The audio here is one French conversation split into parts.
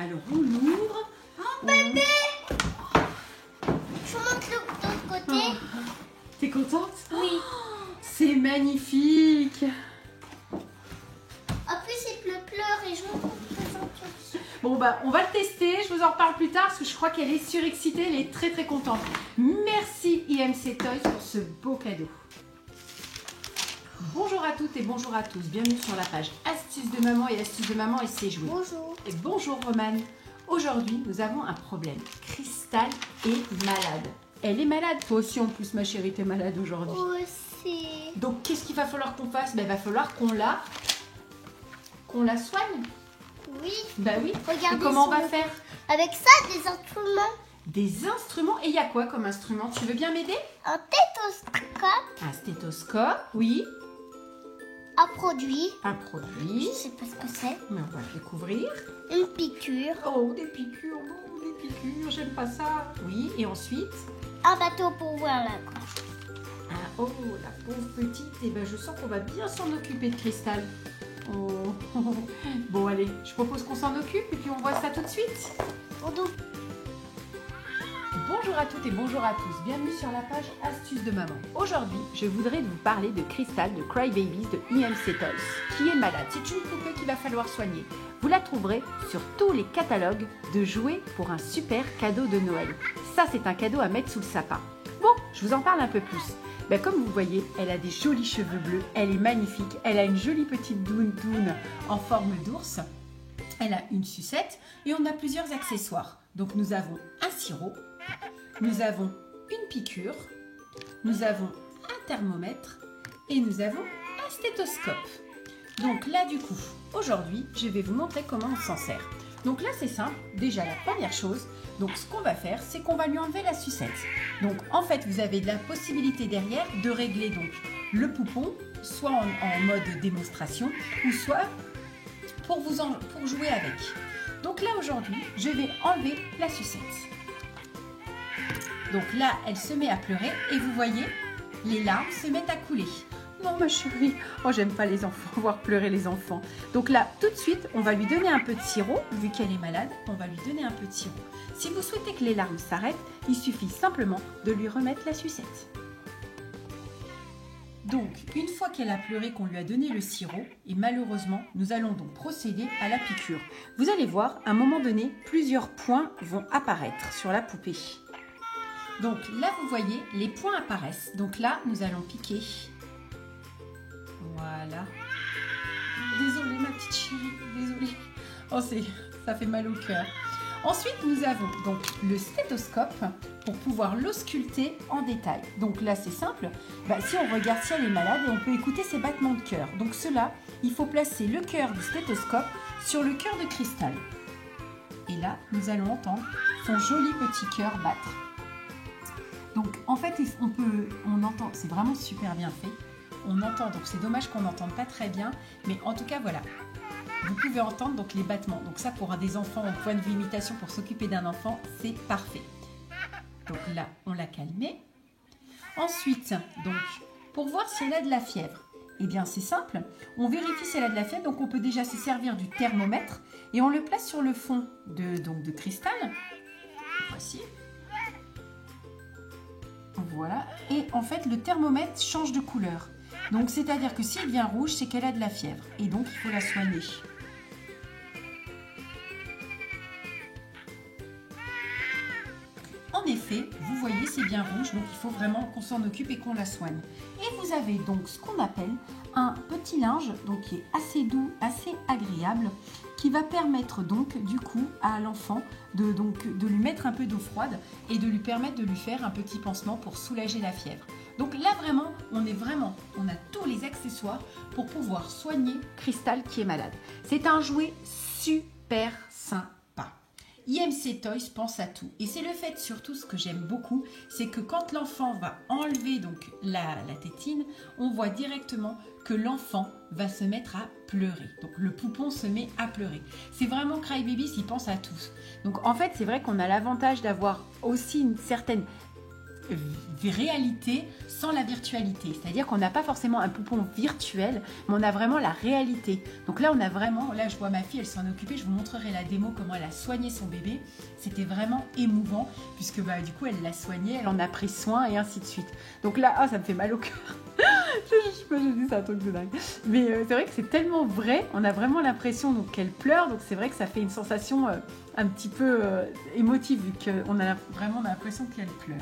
Alors on l'ouvre. Oh bébé! Je montre l'autre côté. T'es contente? Oui. C'est magnifique. En plus il pleure et je vous présente aussi. Bon bah on va le tester, je vous en reparle plus tard parce que je crois qu'elle est surexcitée, elle est très contente. Merci IMC Toys pour ce beau cadeau. Bonjour à toutes et bonjour à tous, bienvenue sur la page Astuces de maman et Astuces de maman et ses jouets. Bonjour. Et bonjour Romane. Aujourd'hui nous avons un problème, Cristal est malade. Elle est malade, toi aussi en plus ma chérie, t'es malade aujourd'hui. Aussi. Donc qu'est-ce qu'il va falloir qu'on fasse? Ben, il va falloir qu'on la soigne. Oui. Bah oui. Regardez et comment on sur va faire? Avec ça, des instruments. Des instruments. Et il y a quoi comme instrument? Tu veux bien m'aider? Un stéthoscope. Un stéthoscope, oui. Un produit. Un produit. Je sais pas ce que c'est. Mais on va le découvrir. Une piqûre. Oh, des piqûres, oh, des piqûres, j'aime pas ça. Oui, et ensuite? Un bateau pour voir la gorge. Ah, oh, la pauvre petite. Et ben, je sens qu'on va bien s'en occuper de Cristal. Oh. Bon, allez, je propose qu'on s'en occupe et puis on voit ça tout de suite. Bonjour à toutes et bonjour à tous, bienvenue sur la page Astuces de maman. Aujourd'hui, je voudrais vous parler de Cristal de Cry Babies de IMC Toys, qui est malade. C'est une poupée qu'il va falloir soigner. Vous la trouverez sur tous les catalogues de jouets pour un super cadeau de Noël. Ça, c'est un cadeau à mettre sous le sapin. Bon, je vous en parle un peu plus. Ben, comme vous voyez, elle a des jolis cheveux bleus, elle est magnifique, elle a une jolie petite doune en forme d'ours, elle a une sucette et on a plusieurs accessoires. Donc nous avons un sirop, nous avons une piqûre, nous avons un thermomètre et nous avons un stéthoscope. Donc là du coup, aujourd'hui, je vais vous montrer comment on s'en sert. Donc là c'est simple, déjà la première chose, donc ce qu'on va faire, c'est qu'on va lui enlever la sucette. Donc en fait, vous avez de la possibilité derrière de régler donc le poupon, soit en mode démonstration, ou soit pour jouer avec. Donc là aujourd'hui, je vais enlever la sucette. Donc là, elle se met à pleurer et vous voyez, les larmes se mettent à couler. Non ma chérie, oh j'aime pas les enfants, voir pleurer les enfants. Donc là, tout de suite, on va lui donner un peu de sirop, vu qu'elle est malade, on va lui donner un peu de sirop. Si vous souhaitez que les larmes s'arrêtent, il suffit simplement de lui remettre la sucette. Donc, une fois qu'elle a pleuré, qu'on lui a donné le sirop, et malheureusement, nous allons donc procéder à la piqûre. Vous allez voir, à un moment donné, plusieurs points vont apparaître sur la poupée. Donc là, vous voyez, les points apparaissent. Donc là, nous allons piquer. Voilà. Désolée ma petite chérie, désolée. Oh, ça fait mal au cœur. Ensuite, nous avons donc le stéthoscope pour pouvoir l'ausculter en détail. Donc là, c'est simple. Si on regarde si elle est malade, on peut écouter ses battements de cœur. Donc cela, il faut placer le cœur du stéthoscope sur le cœur de Cristal. Et là, nous allons entendre son joli petit cœur battre. Donc en fait, on entend, c'est vraiment super bien fait. On entend, donc c'est dommage qu'on n'entende pas très bien, mais en tout cas voilà. Vous pouvez entendre donc les battements. Donc ça, pour des enfants au point de vue imitation, pour s'occuper d'un enfant, c'est parfait. Donc là, on l'a calmé. Ensuite, donc, pour voir si elle a de la fièvre, eh bien c'est simple. On vérifie si elle a de la fièvre, donc on peut déjà se servir du thermomètre et on le place sur le fond de Cristal. Voici. Voilà. Et en fait, le thermomètre change de couleur. Donc, c'est-à-dire que s'il devient rouge, c'est qu'elle a de la fièvre. Et donc, il faut la soigner. En effet, vous voyez, c'est bien rouge. Donc, il faut vraiment qu'on s'en occupe et qu'on la soigne. Et vous avez donc ce qu'on appelle un petit linge, donc qui est assez doux, assez agréable, qui va permettre donc, du coup, à l'enfant de lui mettre un peu d'eau froide et de lui permettre de lui faire un petit pansement pour soulager la fièvre. Donc là vraiment, on a tous les accessoires pour pouvoir soigner Cristal qui est malade. C'est un jouet super sympa. IMC Toys pense à tout. Et c'est le fait surtout, ce que j'aime beaucoup, c'est que quand l'enfant va enlever donc la tétine, on voit directement que l'enfant va se mettre à pleurer. Donc le poupon se met à pleurer. C'est vraiment Cry Babies, il pense à tout. Donc en fait, c'est vrai qu'on a l'avantage d'avoir aussi une certaine réalité sans la virtualité. C'est-à-dire qu'on n'a pas forcément un poupon virtuel, mais on a vraiment la réalité. Donc là, on a vraiment, là je vois ma fille, elle s'en est occupée, je vous montrerai la démo, comment elle a soigné son bébé. C'était vraiment émouvant, puisque du coup, elle l'a soigné, elle en a pris soin et ainsi de suite. Donc là, ça me fait mal au cœur. Je sais pas, je dis c'est un truc de dingue. Mais c'est vrai que c'est tellement vrai, on a vraiment l'impression qu'elle pleure, donc c'est vrai que ça fait une sensation un petit peu émotive, vu qu'on a vraiment l'impression qu'elle pleure.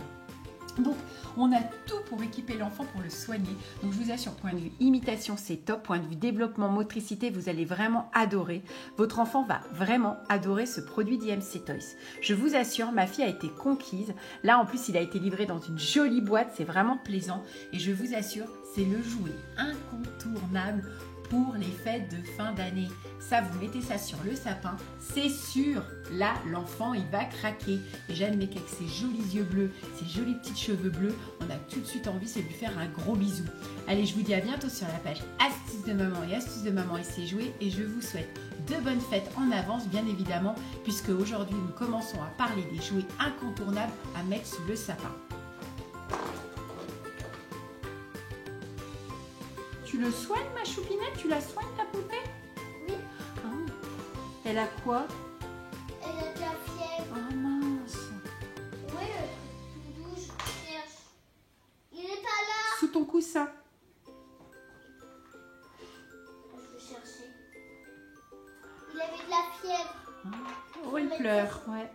Donc, on a tout pour équiper l'enfant, pour le soigner. Donc, je vous assure, point de vue imitation, c'est top. Point de vue développement, motricité, vous allez vraiment adorer. Votre enfant va vraiment adorer ce produit d'IMC Toys. Je vous assure, ma fille a été conquise. Là, en plus, il a été livré dans une jolie boîte. C'est vraiment plaisant. Et je vous assure, c'est le jouet incontournable pour les fêtes de fin d'année. Ça, vous mettez ça sur le sapin, c'est sûr, là, l'enfant, il va craquer. Et j'admets qu'avec ses jolis yeux bleus, ses jolis petits cheveux bleus, on a tout de suite envie, c'est de lui faire un gros bisou. Allez, je vous dis à bientôt sur la page Astuces de maman et Astuces de maman et ses jouets. Et je vous souhaite de bonnes fêtes en avance, bien évidemment, puisque aujourd'hui, nous commençons à parler des jouets incontournables à mettre sous le sapin. Tu le soignes, ma choupinette? Tu la soignes, ta poupée? Oui. Ah. Elle a quoi? Elle a de la fièvre. Oh mince. Oui, le doudou, je cherche. Il est pas là. Sous ton coussin. Je vais chercher. Il avait de la fièvre. Oh, elle pleure, ouais.